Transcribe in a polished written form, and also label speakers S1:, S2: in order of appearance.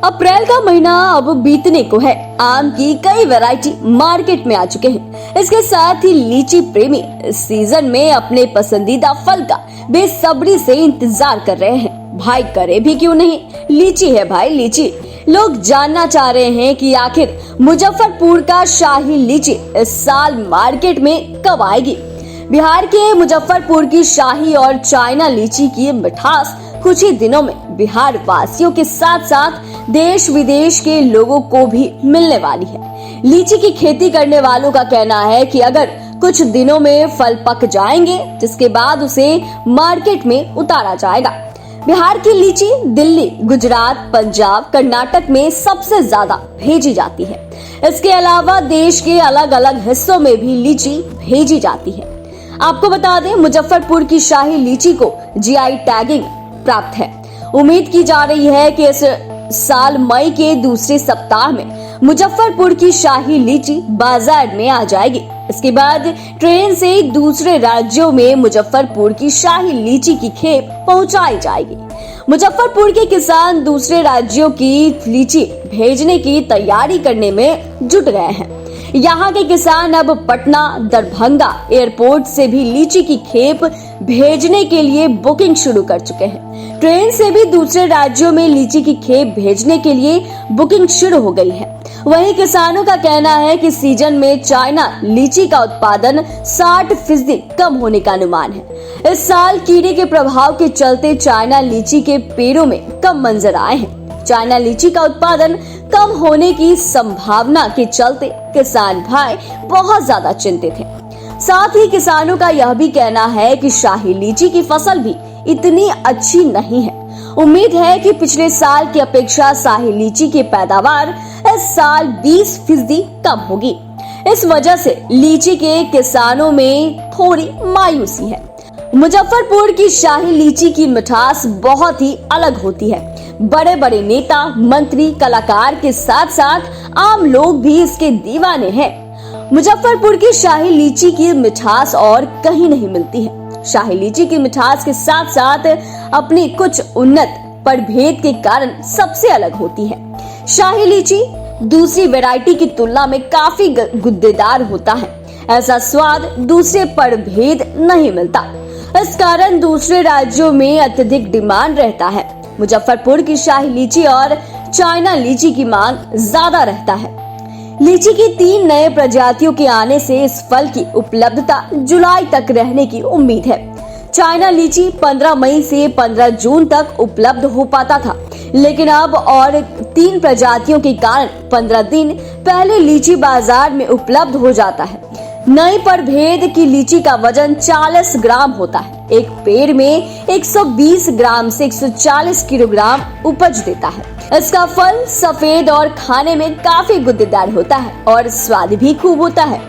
S1: अप्रैल का महीना अब बीतने को है। आम की कई वैरायटी मार्केट में आ चुके हैं। इसके साथ ही लीची प्रेमी इस सीजन में अपने पसंदीदा फल का बेसब्री से इंतजार कर रहे हैं। भाई करे भी क्यों नहीं, लीची है भाई लीची। लोग जानना चाह रहे हैं कि आखिर मुजफ्फरपुर का शाही लीची इस साल मार्केट में कब आएगी। बिहार के मुजफ्फरपुर की शाही और चाइना लीची की मिठास कुछ ही दिनों में बिहार वासियों के साथ साथ देश विदेश के लोगों को भी मिलने वाली है। लीची की खेती करने वालों का कहना है कि अगर कुछ दिनों में फल पक जाएंगे, जिसके बाद उसे मार्केट में उतारा जाएगा। बिहार की लीची दिल्ली, गुजरात, पंजाब, कर्नाटक में सबसे ज्यादा भेजी जाती है। इसके अलावा देश के अलग अलग हिस्सों में भी लीची भेजी जाती है। आपको बता दें, मुजफ्फरपुर की शाही लीची को जीआई टैगिंग प्राप्त है। उम्मीद की जा रही है कि इस साल मई के दूसरे सप्ताह में मुजफ्फरपुर की शाही लीची बाजार में आ जाएगी। इसके बाद ट्रेन से दूसरे राज्यों में मुजफ्फरपुर की शाही लीची की खेप पहुंचाई जाएगी। मुजफ्फरपुर के किसान दूसरे राज्यों की लीची भेजने की तैयारी करने में जुट गए हैं। यहाँ के किसान अब पटना, दरभंगा एयरपोर्ट से भी लीची की खेप भेजने के लिए बुकिंग शुरू कर चुके हैं। ट्रेन से भी दूसरे राज्यों में लीची की खेप भेजने के लिए बुकिंग शुरू हो गई है। वहीं किसानों का कहना है कि सीजन में चाइना लीची का उत्पादन 60% कम होने का अनुमान है। इस साल कीड़े के प्रभाव के चलते चाइना लीची के पेड़ों में कम मंजर आए हैं। चाइना लीची का उत्पादन कम होने की संभावना के चलते किसान भाई बहुत ज्यादा चिंतित हैं। साथ ही किसानों का यह भी कहना है कि शाही लीची की फसल भी इतनी अच्छी नहीं है। उम्मीद है कि पिछले साल की अपेक्षा शाही लीची की पैदावार इस साल 20% कम होगी। इस वजह से लीची के किसानों में थोड़ी मायूसी है। मुजफ्फरपुर की शाही लीची की मिठास बहुत ही अलग होती है। बड़े बड़े नेता, मंत्री, कलाकार के साथ साथ आम लोग भी इसके दीवाने हैं। मुजफ्फरपुर की शाही लीची की मिठास और कहीं नहीं मिलती है। शाही लीची की मिठास के साथ साथ अपनी कुछ उन्नत प्रभेद के कारण सबसे अलग होती है। शाही लीची दूसरी वैरायटी की तुलना में काफी गुद्देदार होता है। ऐसा स्वाद दूसरे प्रभेद नहीं मिलता। इस कारण दूसरे राज्यों में अत्यधिक डिमांड रहता है। मुजफ्फरपुर की शाही लीची और चाइना लीची की मांग ज्यादा रहता है। लीची की 3 नए प्रजातियों के आने से इस फल की उपलब्धता जुलाई तक रहने की उम्मीद है। चाइना लीची 15 मई से 15 जून तक उपलब्ध हो पाता था, लेकिन अब और 3 प्रजातियों के कारण 15 दिन पहले लीची बाजार में उपलब्ध हो जाता है। नई प्रभेद की लीची का वजन 40 ग्राम होता है। एक पेड़ में 120 ग्राम से 140 किलोग्राम उपज देता है। इसका फल सफेद और खाने में काफी गुद्देदार होता है और स्वाद भी खूब होता है।